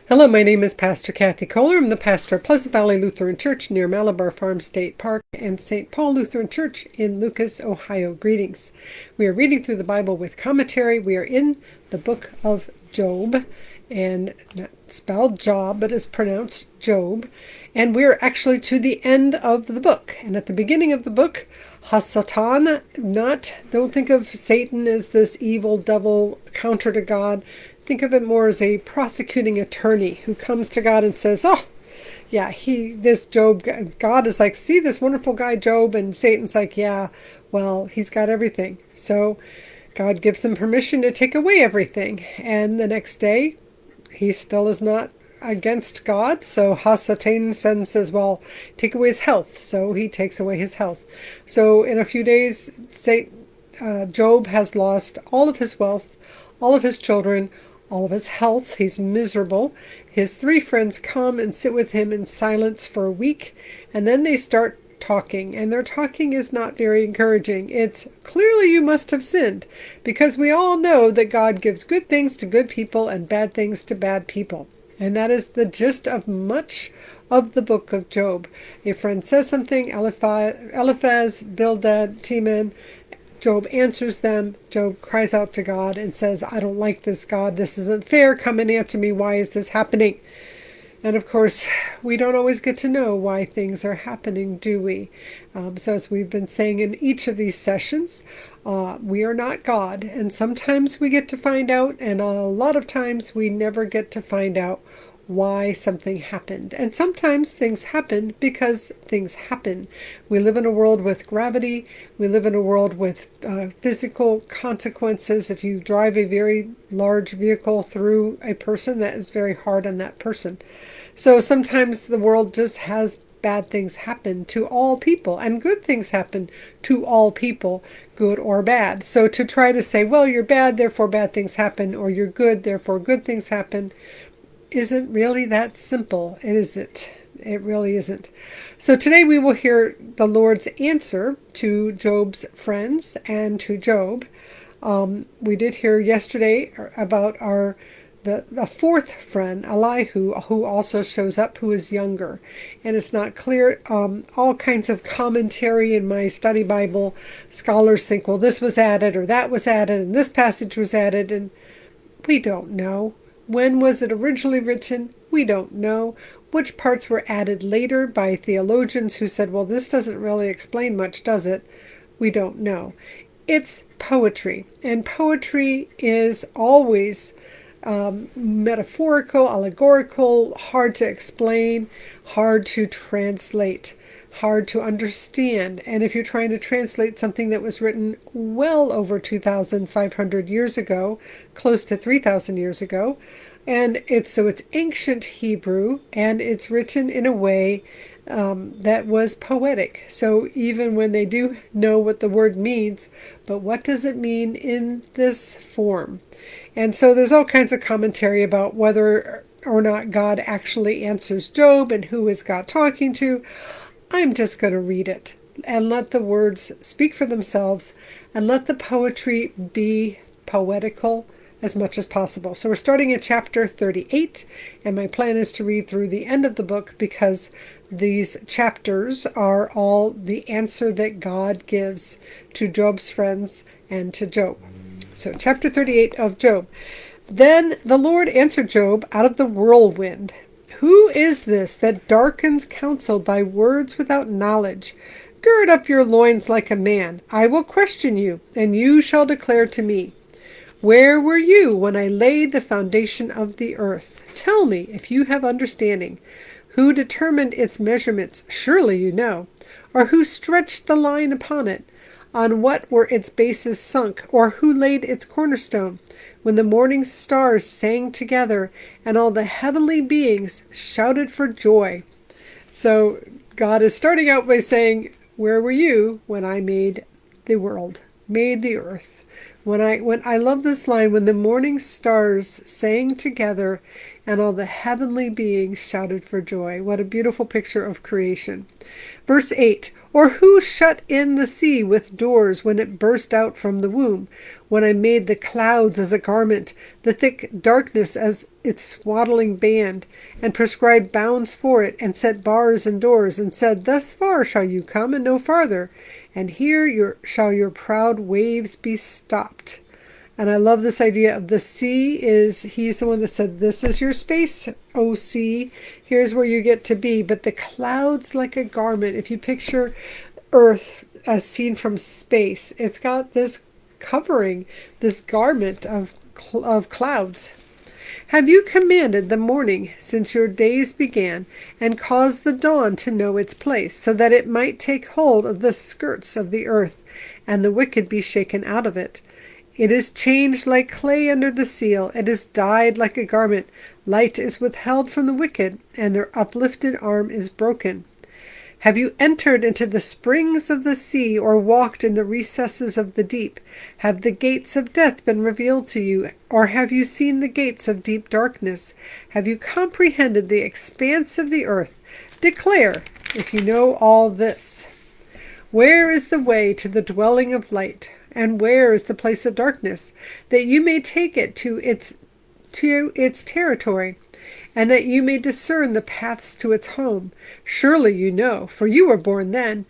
Hello, my name is Pastor Kris Kollar. I'm the pastor of Pleasant Valley Lutheran Church near Malabar Farm State Park and St. Paul Lutheran Church in Lucas, Ohio. Greetings. We are reading through the Bible with commentary. We are in the book of Job, and not spelled Job, but it's pronounced Job. And we're actually to the end of the book. And at the beginning of the book, Hasatan, don't think of Satan as this evil devil counter to God. Think of it more as a prosecuting attorney who comes to God and says, oh, yeah, this Job, God is like, see this wonderful guy Job, and Satan's like, yeah, well, he's got everything. So God gives him permission to take away everything. And the next day, he still is not against God. So Hasatan says, well, take away his health. So he takes away his health. So in a few days, Job has lost all of his wealth, all of his children, all of his health. He's miserable. His three friends come and sit with him in silence for a week, and then they start talking, and their talking is not very encouraging. It's clearly you must have sinned, because we all know that God gives good things to good people and bad things to bad people. And that is the gist of much of the book of Job. A friend says something, Eliphaz, Bildad, Teman. Job answers them. Job cries out to God and says, I don't like this, God. This isn't fair. Come and answer me. Why is this happening? And of course, we don't always get to know why things are happening, do we? So as we've been saying in each of these sessions, we are not God. And sometimes we get to find out, and a lot of times we never get to find out why something happened. And sometimes things happen because things happen. We live in a world with gravity. We live in a world with physical consequences. If you drive a very large vehicle through a person, that is very hard on that person. So sometimes the world just has bad things happen to all people, and good things happen to all people, good or bad. So to try to say, well, you're bad, therefore bad things happen, or you're good, therefore good things happen, isn't really that simple. It isn't. It really isn't. So today we will hear the Lord's answer to Job's friends and to Job. We did hear yesterday about the fourth friend, Elihu, who also shows up, who is younger. And it's not clear. All kinds of commentary in my study Bible, scholars think, well, this was added or that was added and this passage was added, and we don't know. When was it originally written? We don't know. Which parts were added later by theologians who said, well, this doesn't really explain much, does it? We don't know. It's poetry, and poetry is always metaphorical, allegorical, hard to explain, hard to translate, hard to understand. And if you're trying to translate something that was written well over 2,500 years ago, close to 3,000 years ago, and it's ancient Hebrew, and it's written in a way that was poetic. So even when they do know what the word means, but what does it mean in this form? And so there's all kinds of commentary about whether or not God actually answers Job and who is God talking to. I'm just going to read it and let the words speak for themselves and let the poetry be poetical as much as possible. So we're starting at chapter 38, and my plan is to read through the end of the book because these chapters are all the answer that God gives to Job's friends and to Job. So chapter 38 of Job. Then the Lord answered Job out of the whirlwind. Who is this that darkens counsel by words without knowledge? Gird up your loins like a man. I will question you, and you shall declare to me. Where were you when I laid the foundation of the earth? Tell me, if you have understanding. Who determined its measurements? Surely you know. Or who stretched the line upon it? On what were its bases sunk? Or who laid its cornerstone? When the morning stars sang together, and all the heavenly beings shouted for joy. So God is starting out by saying, where were you when I made the world, made the earth? When I love this line, when the morning stars sang together and all the heavenly beings shouted for joy. What a beautiful picture of creation. Verse 8, Or who shut in the sea with doors when it burst out from the womb? When I made the clouds as a garment, the thick darkness as its swaddling band, and prescribed bounds for it, and set bars and doors, and said, Thus far shall you come, and no farther, and here shall your proud waves be stopped. And I love this idea of the sea he's the one that said, this is your space, O sea. Here's where you get to be. But the clouds like a garment. If you picture Earth as seen from space, it's got this covering, this garment of clouds. Have you commanded the morning since your days began, and caused the dawn to know its place, so that it might take hold of the skirts of the earth, and the wicked be shaken out of it? It is changed like clay under the seal. It is dyed like a garment. Light is withheld from the wicked, and their uplifted arm is broken. Have you entered into the springs of the sea, or walked in the recesses of the deep? Have the gates of death been revealed to you, or have you seen the gates of deep darkness? Have you comprehended the expanse of the earth? Declare, if you know all this. Where is the way to the dwelling of light? And where is the place of darkness, that you may take it to its territory, and that you may discern the paths to its home? Surely you know, for you were born then,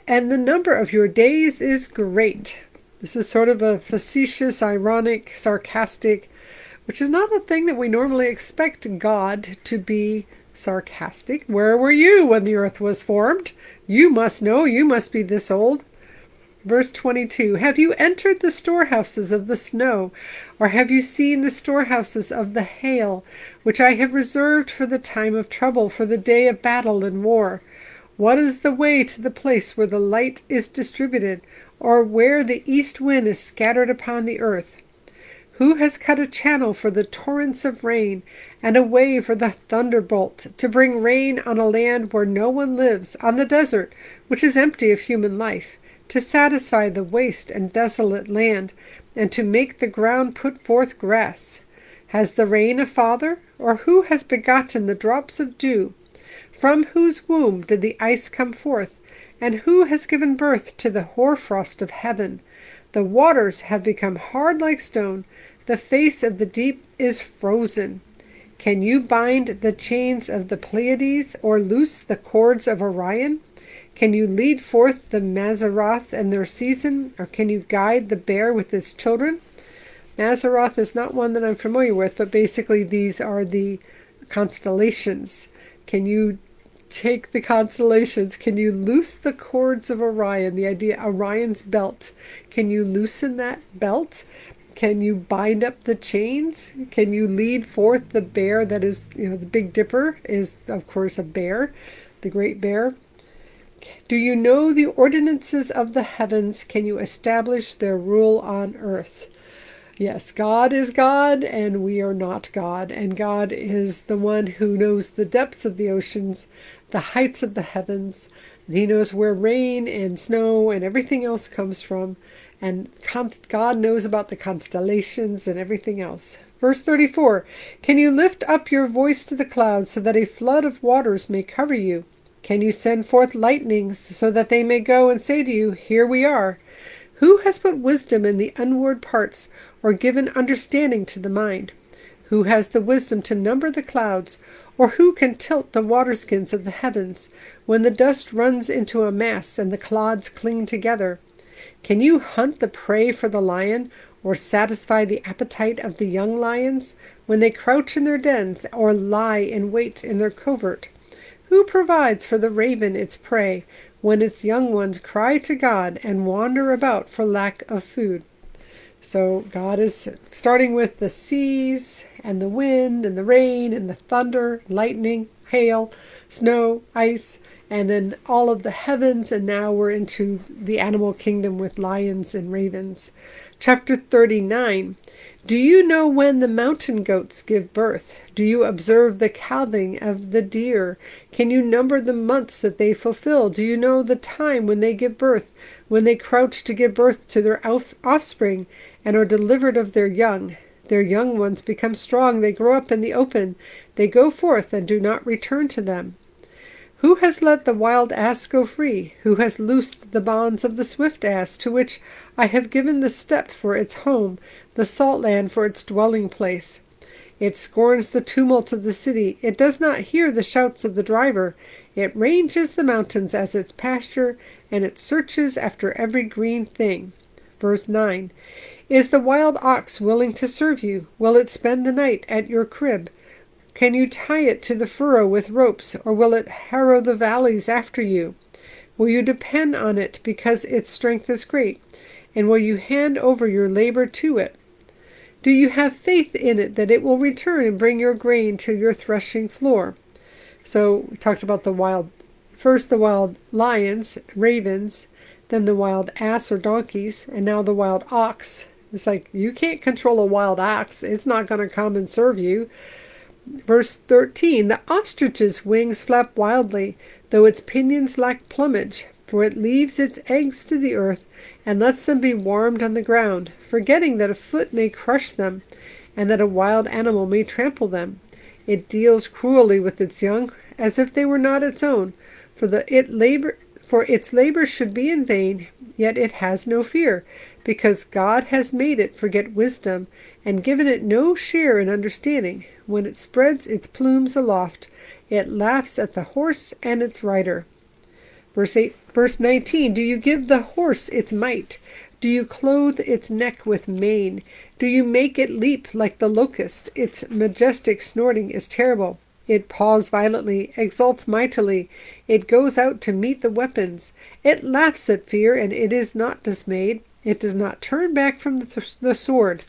and the number of your days is great. This is sort of a facetious, ironic, sarcastic, which is not a thing that we normally expect God to be sarcastic. Where were you when the earth was formed? You must know, you must be this old. Verse 22, Have you entered the storehouses of the snow, or have you seen the storehouses of the hail, which I have reserved for the time of trouble, for the day of battle and war? What is the way to the place where the light is distributed, or where the east wind is scattered upon the earth? Who has cut a channel for the torrents of rain, and a way for the thunderbolt, to bring rain on a land where no one lives, on the desert, which is empty of human life, to satisfy the waste and desolate land, and to make the ground put forth grass? Has the rain a father, or who has begotten the drops of dew? From whose womb did the ice come forth, and who has given birth to the hoarfrost of heaven? The waters have become hard like stone, the face of the deep is frozen. Can you bind the chains of the Pleiades, or loose the cords of Orion? Can you lead forth the Mazzaroth and their season, or can you guide the bear with its children? Mazzaroth is not one that I'm familiar with, but basically these are the constellations. Can you take the constellations? Can you loose the cords of Orion? The idea, Orion's belt. Can you loosen that belt? Can you bind up the chains? Can you lead forth the bear that is, the Big Dipper is, of course, a bear, the great bear. Do you know the ordinances of the heavens? Can you establish their rule on earth? Yes, God is God, and we are not God. And God is the one who knows the depths of the oceans, the heights of the heavens. He knows where rain and snow and everything else comes from. And God knows about the constellations and everything else. Verse 34, Can you lift up your voice to the clouds, so that a flood of waters may cover you? Can you send forth lightnings, so that they may go and say to you, Here we are? Who has put wisdom in the inward parts, or given understanding to the mind? Who has the wisdom to number the clouds, or who can tilt the waterskins of the heavens, when the dust runs into a mass and the clods cling together? Can you hunt the prey for the lion, or satisfy the appetite of the young lions, when they crouch in their dens, or lie in wait in their covert? Who provides for the raven its prey, when its young ones cry to God and wander about for lack of food? So God is starting with the seas and the wind and the rain and the thunder, lightning, hail, snow, ice, and then all of the heavens, and now we're into the animal kingdom with lions and ravens. Chapter 39. Do you know when the mountain goats give birth? Do you observe the calving of the deer? Can you number the months that they fulfill? Do you know the time when they give birth, when they crouch to give birth to their offspring, and are delivered of their young? Their young ones become strong, they grow up in the open, they go forth and do not return to them. Who has let the wild ass go free? Who has loosed the bonds of the swift ass, to which I have given the steppe for its home, the salt land for its dwelling place? It scorns the tumult of the city. It does not hear the shouts of the driver. It ranges the mountains as its pasture, and it searches after every green thing. Verse 9. Is the wild ox willing to serve you? Will it spend the night at your crib? Can you tie it to the furrow with ropes, or will it harrow the valleys after you? Will you depend on it because its strength is great? And will you hand over your labor to it? Do you have faith in it that it will return and bring your grain to your threshing floor? So we talked about first the wild lions, ravens, then the wild ass or donkeys, and now the wild ox. It's like, you can't control a wild ox. It's not going to come and serve you. Verse 13, the ostrich's wings flap wildly, though its pinions lack plumage, for it leaves its eggs to the earth and lets them be warmed on the ground, forgetting that a foot may crush them and that a wild animal may trample them. It deals cruelly with its young, as if they were not its own, for its labor should be in vain, yet it has no fear, because God has made it forget wisdom, and given it no share in understanding. When it spreads its plumes aloft, it laughs at the horse and its rider. Verse 19, do you give the horse its might? Do you clothe its neck with mane? Do you make it leap like the locust? Its majestic snorting is terrible. It paws violently, exults mightily. It goes out to meet the weapons. It laughs at fear, and it is not dismayed. It does not turn back from the sword.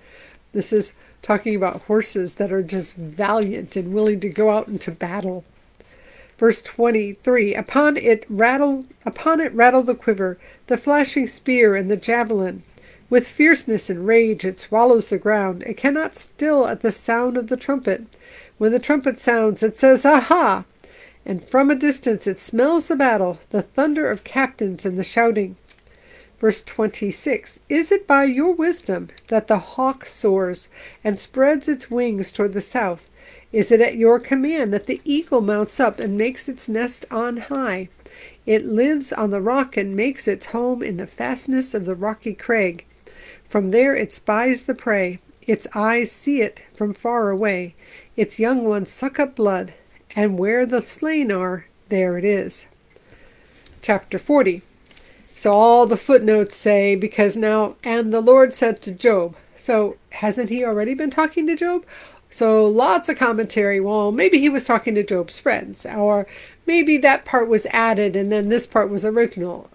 This is talking about horses that are just valiant and willing to go out into battle. Verse 23, upon it rattle the quiver, the flashing spear and the javelin. With fierceness and rage it swallows the ground. It cannot still at the sound of the trumpet. When the trumpet sounds, it says, aha! And from a distance it smells the battle, the thunder of captains and the shouting. Verse 26, is it by your wisdom that the hawk soars and spreads its wings toward the south? Is it at your command that the eagle mounts up and makes its nest on high? It lives on the rock and makes its home in the fastness of the rocky crag. From there it spies the prey. Its eyes see it from far away. Its young ones suck up blood, and where the slain are, there it is. Chapter 40. So all the footnotes say, because now, and the Lord said to Job. So hasn't he already been talking to Job? So lots of commentary. Well, maybe he was talking to Job's friends, or maybe that part was added and then this part was original.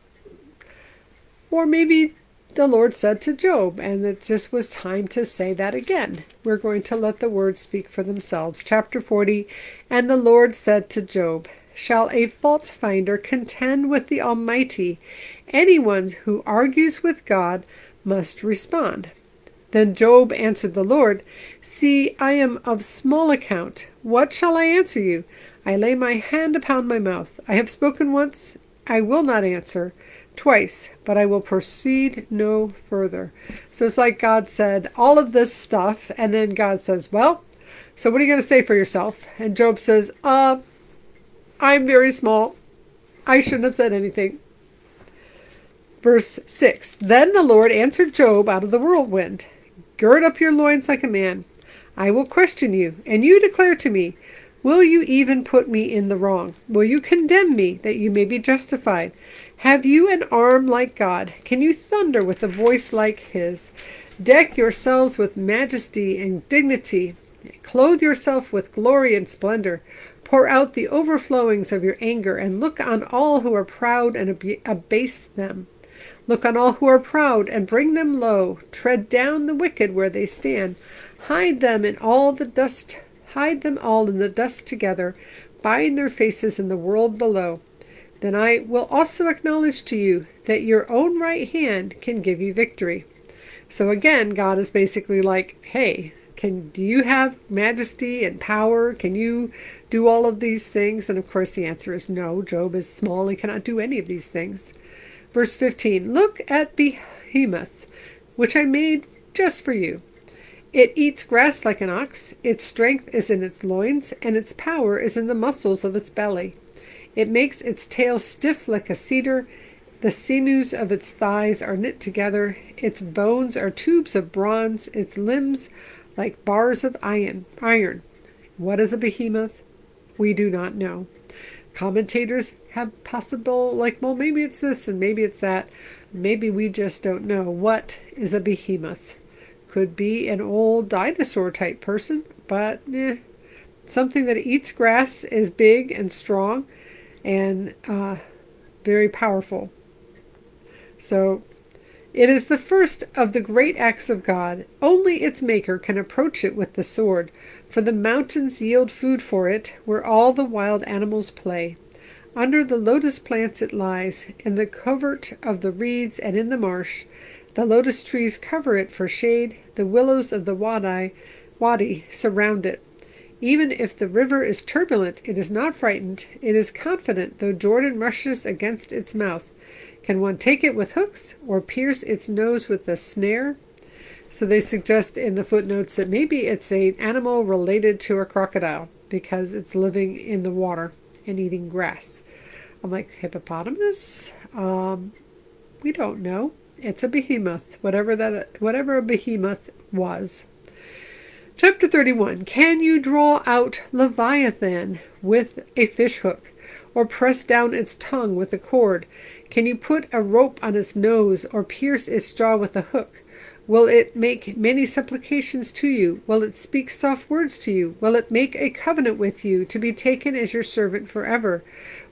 Or maybe the Lord said to Job, and it just was time to say that again. We're going to let the words speak for themselves. Chapter 40, and the Lord said to Job, shall a fault finder contend with the Almighty? Anyone who argues with God must respond. Then Job answered the Lord, see, I am of small account. What shall I answer you? I lay my hand upon my mouth. I have spoken once, I will not answer. Twice, but I will proceed no further. So it's like God said all of this stuff, and then God says, well, so what are you going to say for yourself? And Job says, I'm very small. I shouldn't have said anything. Verse 6, then the Lord answered Job out of the whirlwind, gird up your loins like a man. I will question you, and you declare to me. Will you even put me in the wrong? Will you condemn me, that you may be justified? Have you an arm like God? Can you thunder with a voice like his? Deck yourselves with majesty and dignity. Clothe yourself with glory and splendor. Pour out the overflowings of your anger, and look on all who are proud and abase them. Look on all who are proud and bring them low. Tread down the wicked where they stand. Hide them all in the dust together. Bind their faces in the world below. Then I will also acknowledge to you that your own right hand can give you victory. So again, God is basically like, hey, do you have majesty and power? Can you do all of these things? And of course the answer is no. Job is small and cannot do any of these things. Verse 15, look at Behemoth, which I made just for you. It eats grass like an ox. Its strength is in its loins, and its power is in the muscles of its belly. It makes its tail stiff like a cedar. The sinews of its thighs are knit together. Its bones are tubes of bronze. Its limbs like bars of iron. What is a behemoth? We do not know. Commentators have possible, well, maybe it's this and maybe it's that. Maybe we just don't know. What is a behemoth? Could be an old dinosaur type person, but something that eats grass, is big and strong and very powerful. So it is the first of the great acts of God. Only its maker can approach it with the sword, for the mountains yield food for it, where all the wild animals play. Under the lotus plants it lies, in the covert of the reeds and in the marsh. The lotus trees cover it for shade, the willows of the wadi surround it. Even if the river is turbulent, it is not frightened. It is confident, though Jordan rushes against its mouth. Can one take it with hooks, or pierce its nose with a snare? So they suggest in the footnotes that maybe it's an animal related to a crocodile, because it's living in the water and eating grass. I'm like, hippopotamus? We don't know. It's a behemoth, whatever a behemoth was. Chapter 31. Can you draw out Leviathan with a fishhook, or press down its tongue with a cord? Can you put a rope on its nose, or pierce its jaw with a hook? Will it make many supplications to you? Will it speak soft words to you? Will it make a covenant with you, to be taken as your servant forever?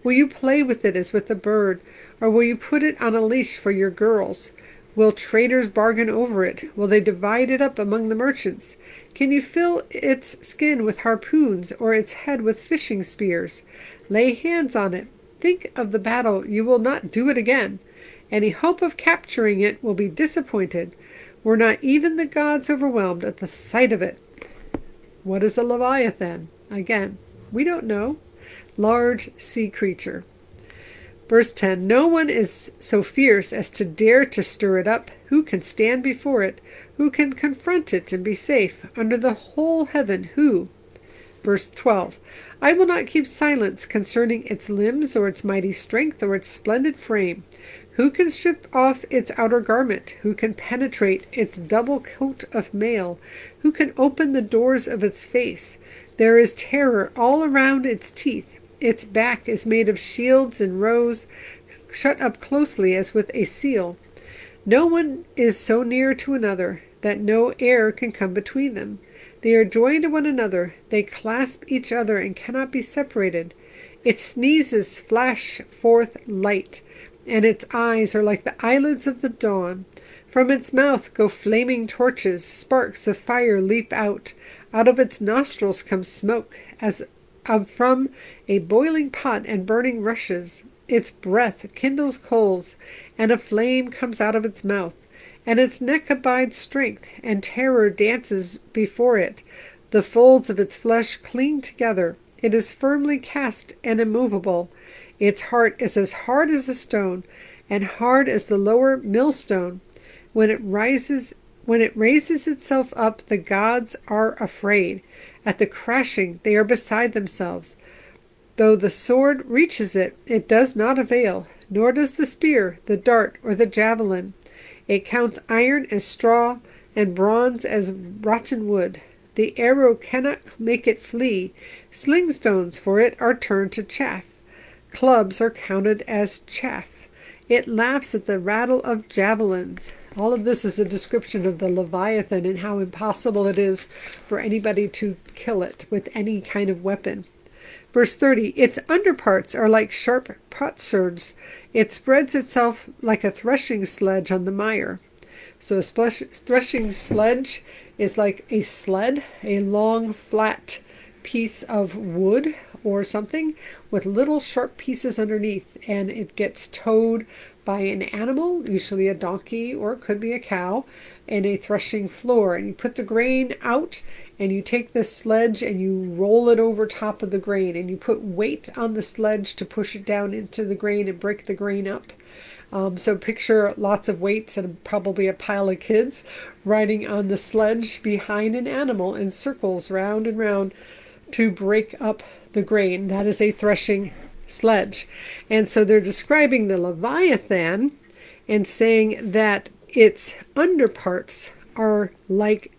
Will you play with it as with a bird, or will you put it on a leash for your girls? Will traders bargain over it? Will they divide it up among the merchants? Can you fill its skin with harpoons, or its head with fishing spears? Lay hands on it. Think of the battle. You will not do it again. Any hope of capturing it will be disappointed. Were not even the gods overwhelmed at the sight of it? What is a Leviathan? Again, we don't know. Large sea creature. Verse 10, no one is so fierce as to dare to stir it up. Who can stand before it? Who can confront it and be safe? Under the whole heaven, who? Verse 12, I will not keep silence concerning its limbs, or its mighty strength, or its splendid frame. Who can strip off its outer garment? Who can penetrate its double coat of mail? Who can open the doors of its face? There is terror all around its teeth. Its back is made of shields and rows, shut up closely as with a seal. No one is so near to another that no air can come between them. They are joined to one another. They clasp each other and cannot be separated. Its sneezes flash forth light, and its eyes are like the eyelids of the dawn. From its mouth go flaming torches. Sparks of fire leap out. Out of its nostrils comes smoke, as from a boiling pot and burning rushes. Its breath kindles coals, and a flame comes out of its mouth. And its neck abides strength, and terror dances before it. The folds of its flesh cling together. It is firmly cast and immovable. Its heart is as hard as a stone, and hard as the lower millstone. When it raises itself up, the gods are afraid. At the crashing, they are beside themselves. Though the sword reaches it, it does not avail, nor does the spear, the dart, or the javelin. It counts iron as straw, and bronze as rotten wood. The arrow cannot make it flee. Sling stones for it are turned to chaff. Clubs are counted as chaff. It laughs at the rattle of javelins. All of this is a description of the Leviathan and how impossible it is for anybody to kill it with any kind of weapon. Verse 30, its underparts are like sharp potsherds. It spreads itself like a threshing sledge on the mire. So a threshing sledge is like a sled, a long, flat piece of wood or something with little sharp pieces underneath, and it gets towed by an animal, usually a donkey, or it could be a cow, and a threshing floor. And you put the grain out, and you take this sledge and you roll it over top of the grain, and you put weight on the sledge to push it down into the grain and break the grain up. So picture lots of weights and probably a pile of kids riding on the sledge behind an animal in circles round and round to break up the grain. That is a threshing sledge. And so they're describing the Leviathan and saying that its underparts are like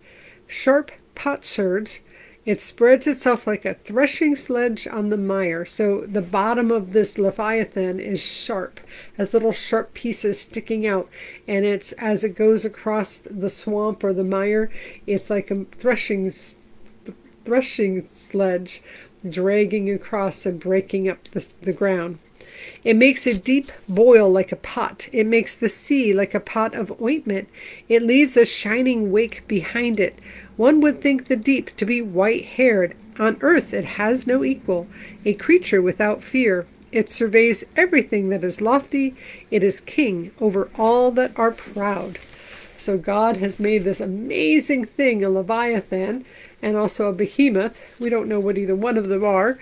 sharp potsherds. It spreads itself like a threshing sledge on the mire. So the bottom of this Leviathan is sharp, has little sharp pieces sticking out. And it's as it goes across the swamp or the mire, it's like a threshing sledge dragging across and breaking up the ground. It makes a deep boil like a pot. It makes the sea like a pot of ointment. It leaves a shining wake behind it. One would think the deep to be white-haired. On earth it has no equal, a creature without fear. It surveys everything that is lofty. It is king over all that are proud. So God has made this amazing thing, a Leviathan, and also a behemoth. We don't know what either one of them are.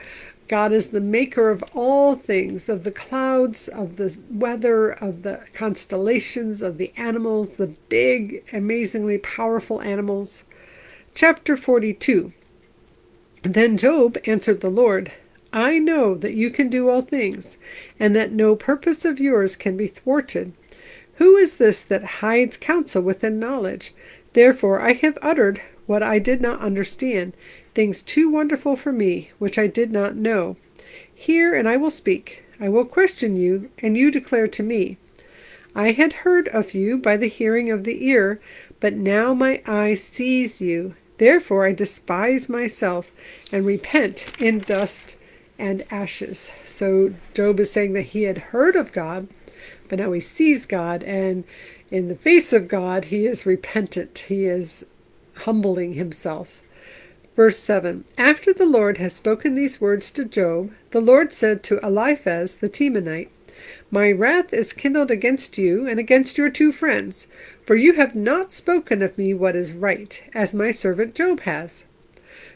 God is the maker of all things, of the clouds, of the weather, of the constellations, of the animals, the big, amazingly powerful animals. Chapter 42. Then Job answered the Lord, I know that you can do all things, and that no purpose of yours can be thwarted. Who is this that hides counsel within knowledge? Therefore I have uttered what I did not understand, things too wonderful for me, which I did not know. Hear, and I will speak. I will question you, and you declare to me. I had heard of you by the hearing of the ear, but now my eye sees you. Therefore I despise myself, and repent in dust and ashes. So Job is saying that he had heard of God, but now he sees God, and in the face of God he is repentant. He is humbling himself. Verse 7. After the Lord has spoken these words to Job, the Lord said to Eliphaz the Temanite, My wrath is kindled against you and against your two friends, for you have not spoken of me what is right, as my servant Job has.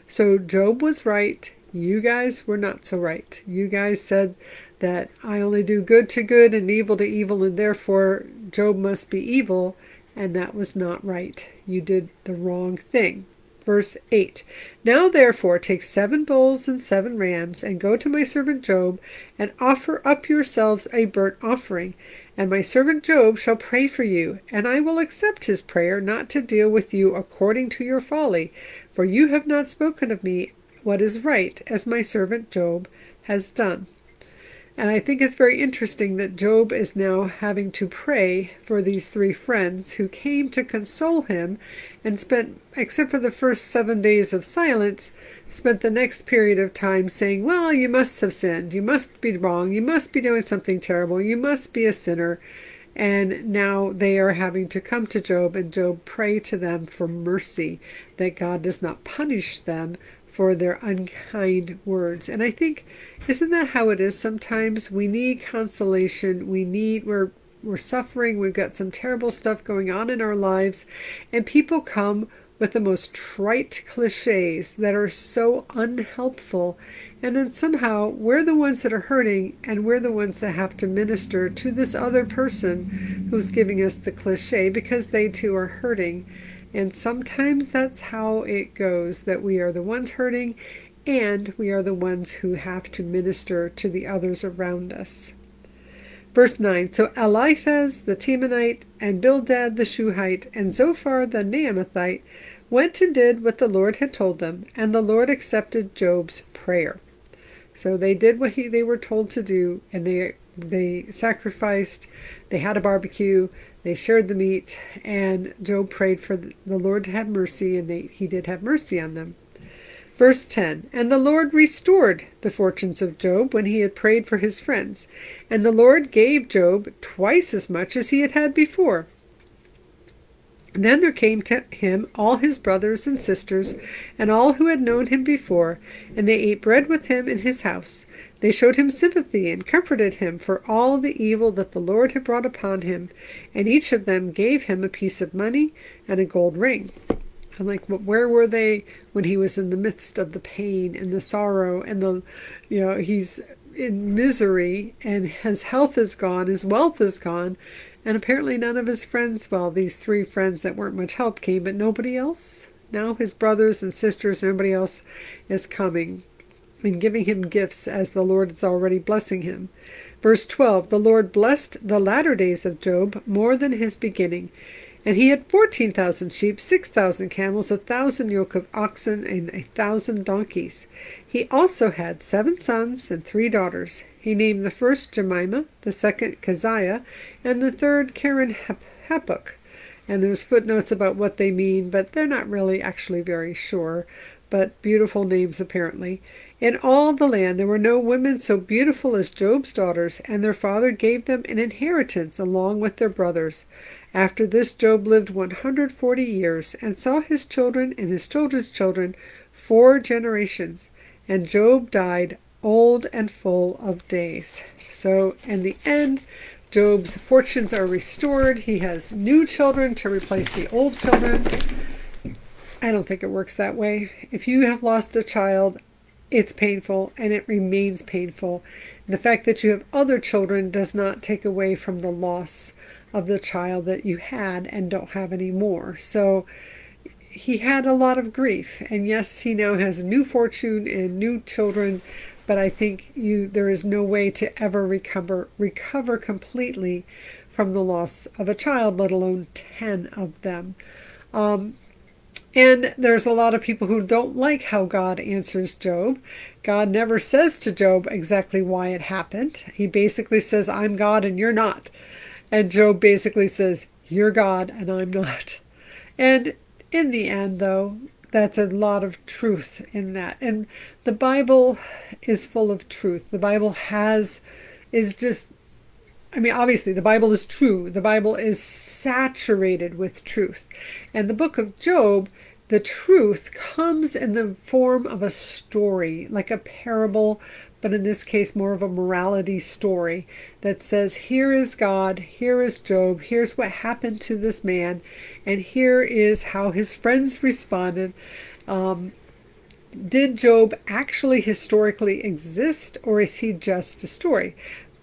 So Job was right. You guys were not so right. You guys said that I only do good to good and evil to evil, and therefore Job must be evil, and that was not right. You did the wrong thing. Verse 8. Now therefore take 7 bulls and 7 rams, and go to my servant Job, and offer up yourselves a burnt offering. And my servant Job shall pray for you, and I will accept his prayer, not to deal with you according to your folly, for you have not spoken of me what is right, as my servant Job has done. And I think it's very interesting that Job is now having to pray for these 3 friends who came to console him and spent, except for the first 7 days of silence, spent the next period of time saying, well, you must have sinned, you must be wrong, you must be doing something terrible, you must be a sinner. And now they are having to come to Job, and Job pray to them for mercy, that God does not punish them for their unkind words. And I think, isn't that how it is sometimes? We need consolation. We're suffering. We've got some terrible stuff going on in our lives. And people come with the most trite cliches that are so unhelpful. And then somehow we're the ones that are hurting, and we're the ones that have to minister to this other person who's giving us the cliche, because they too are hurting. And sometimes that's how it goes, that we are the ones hurting, and we are the ones who have to minister to the others around us. Verse 9. So Eliphaz the Temanite, and Bildad the Shuhite, and Zophar the Naamathite went and did what the Lord had told them, and the Lord accepted Job's prayer. So they did what they were told to do, and they sacrificed, they had a barbecue, they shared the meat, and Job prayed for the Lord to have mercy, and he did have mercy on them. Verse 10. And the Lord restored the fortunes of Job when he had prayed for his friends, and the Lord gave Job twice as much as he had had before. Then there came to him all his brothers and sisters, and all who had known him before, and they ate bread with him in his house. They showed him sympathy and comforted him for all the evil that the Lord had brought upon him, and each of them gave him a piece of money and a gold ring. I'm like, where were they when he was in the midst of the pain and the sorrow and he's in misery, and his health is gone, his wealth is gone, and apparently none of his friends, well, these 3 friends that weren't much help came, but nobody else. Now his brothers and sisters and everybody else is coming. and giving him gifts as the Lord is already blessing him. Verse 12, the Lord blessed the latter days of Job more than his beginning. And he had 14,000 sheep, 6,000 camels, 1,000 yoke of oxen, and 1,000 donkeys. He also had 7 sons and 3 daughters. He named the first Jemimah, the second Keziah, and the third Karen-Hapuk. And there's footnotes about what they mean, but they're not really actually very sure. But beautiful names apparently. In all the land there were no women so beautiful as Job's daughters, and their father gave them an inheritance along with their brothers. After this Job lived 140 years, and saw his children and his children's children 4 generations. And Job died old and full of days. So in the end, Job's fortunes are restored. He has new children to replace the old children. I don't think it works that way. If you have lost a child, it's painful, and it remains painful. The fact that you have other children does not take away from the loss of the child that you had and don't have anymore. So he had a lot of grief, and yes, he now has a new fortune and new children, but I think there is no way to ever recover completely from the loss of a child, let alone 10 of them. And there's a lot of people who don't like how God answers Job. God never says to Job exactly why it happened. He basically says, I'm God and you're not. And Job basically says, you're God and I'm not. And in the end, though, that's a lot of truth in that. And the Bible is full of truth. The Bible obviously the Bible is true. The Bible is saturated with truth. And the book of Job, the truth comes in the form of a story, like a parable, but in this case more of a morality story that says, here is God, here is Job, here's what happened to this man, and here is how his friends responded. Did Job actually historically exist, or is he just a story?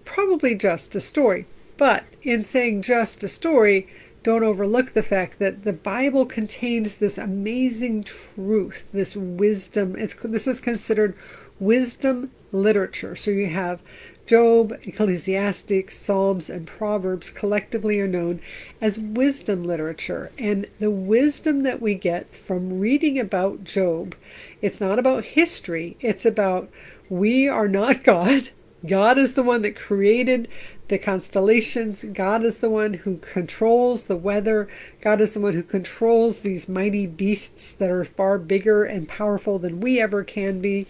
Probably just a story. But in saying just a story, don't overlook the fact that the Bible contains this amazing truth, this wisdom. This is considered wisdom literature. So you have Job, Ecclesiastes, Psalms, and Proverbs collectively are known as wisdom literature. And the wisdom that we get from reading about Job, it's not about history. It's about we are not God. God is the one that created the constellations. God is the one who controls the weather. God is the one who controls these mighty beasts that are far bigger and powerful than we ever can be.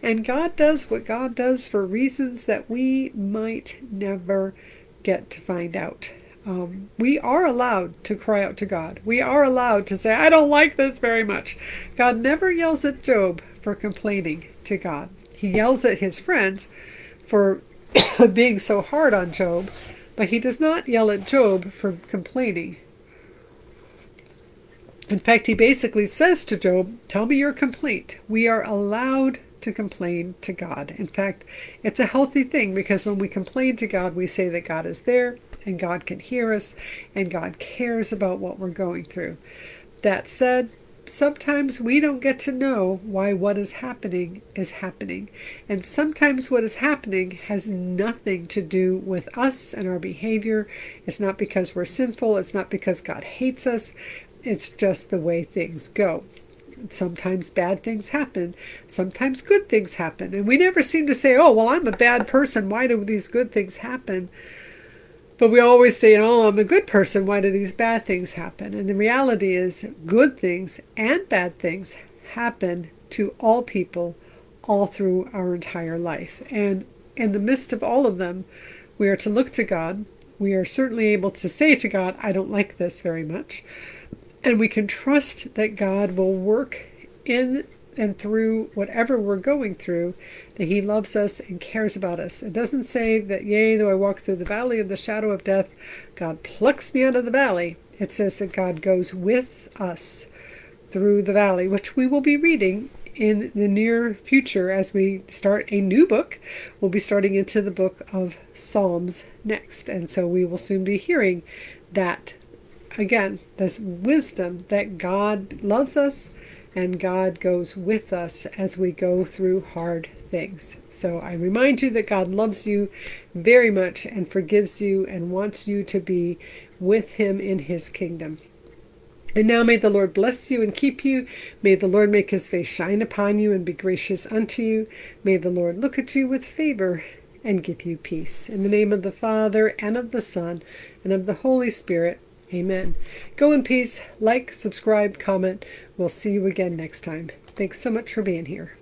And God does what God does for reasons that we might never get to find out. We are allowed to cry out to God. We are allowed to say, I don't like this very much. God never yells at Job for complaining to God. He yells at his friends for being so hard on Job, but he does not yell at Job for complaining. In fact, he basically says to Job, tell me your complaint. We are allowed to complain to God. In fact, it's a healthy thing, because when we complain to God, we say that God is there and God can hear us and God cares about what we're going through. That said, sometimes we don't get to know why what is happening. And sometimes what is happening has nothing to do with us and our behavior. It's not because we're sinful. It's not because God hates us. It's just the way things go. Sometimes bad things happen. Sometimes good things happen. And we never seem to say, oh, well, I'm a bad person. Why do these good things happen? But we always say, oh, I'm a good person. Why do these bad things happen? And the reality is good things and bad things happen to all people all through our entire life. And in the midst of all of them, we are to look to God. We are certainly able to say to God, I don't like this very much. And we can trust that God will work in and through whatever we're going through, that he loves us and cares about us. It doesn't say that, yea, though I walk through the valley of the shadow of death, God plucks me out of the valley. It says that God goes with us through the valley, which we will be reading in the near future as we start a new book. We'll be starting into the book of Psalms next. And so we will soon be hearing that, again, this wisdom that God loves us and God goes with us as we go through hard things. So I remind you that God loves you very much and forgives you and wants you to be with him in his kingdom. And now may the Lord bless you and keep you. May the Lord make his face shine upon you and be gracious unto you. May the Lord look at you with favor and give you peace. In the name of the Father, and of the Son, and of the Holy Spirit. Amen. Go in peace. Like, subscribe, comment. We'll see you again next time. Thanks so much for being here.